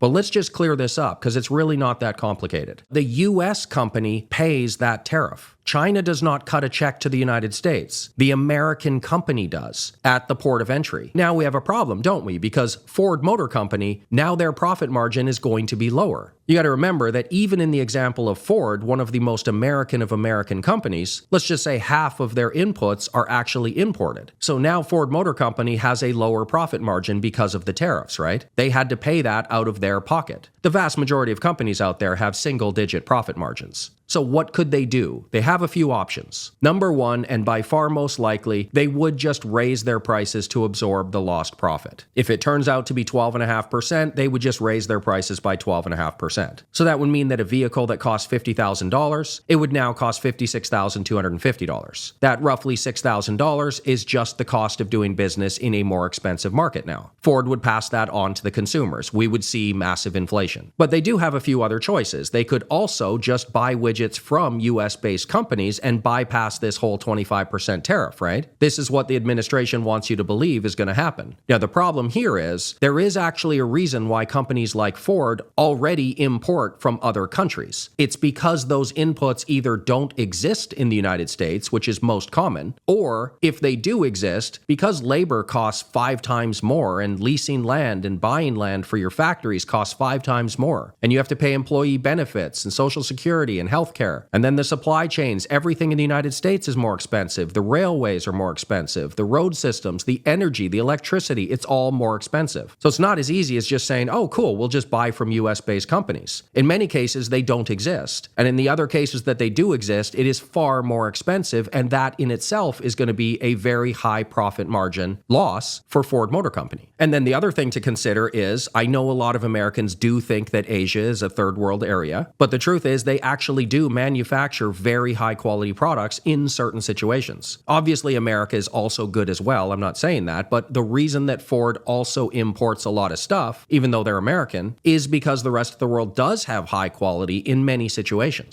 But let's just clear this up because it's really not that complicated. The US company pays that tariff. China does not cut a check to the United States. The American company does at the port of entry. Now we have a problem, don't we? Because Ford Motor Company, now their profit margin is going to be lower. You got to remember that even in the example of Ford, one of the most American of American companies, let's just say half of their inputs are actually imported. So now Ford Motor Company has a lower profit margin because of the tariffs, right? They had to pay that out of their pocket. The vast majority of companies out there have single-digit profit margins. So what could they do? They have a few options. Number one, and by far most likely, they would just raise their prices to absorb the lost profit. If it turns out to be 12.5%, they would just raise their prices by 12.5%. So that would mean that a vehicle that costs $50,000, it would now cost $56,250. That roughly $6,000 is just the cost of doing business in a more expensive market now. Ford would pass that on to the consumers. We would see massive inflation. But they do have a few other choices. They could also just buy widgets from US-based companies and bypass this whole 25% tariff, right? This is what the administration wants you to believe is going to happen. Now, the problem here is there is actually a reason why companies like Ford already import from other countries. It's because those inputs either don't exist in the United States, which is most common, or if they do exist, because labor costs 5 times more and leasing land and buying land for your factories costs 5 times more, and you have to pay employee benefits and Social Security and healthcare. And then the supply chains, everything in the United States is more expensive. The railways are more expensive. The road systems, the energy, the electricity, it's all more expensive. So it's not as easy as just saying, oh, cool, we'll just buy from US-based companies. In many cases, they don't exist. And in the other cases that they do exist, it is far more expensive. And that in itself is going to be a very high profit margin loss for Ford Motor Company. And then the other thing to consider is, I know a lot of Americans do think that Asia is a third world area, but the truth is they actually do manufacture very high quality products in certain situations. Obviously, America is also good as well. I'm not saying that, but the reason that Ford also imports a lot of stuff, even though they're American, is because the rest of the world does have high quality in many situations.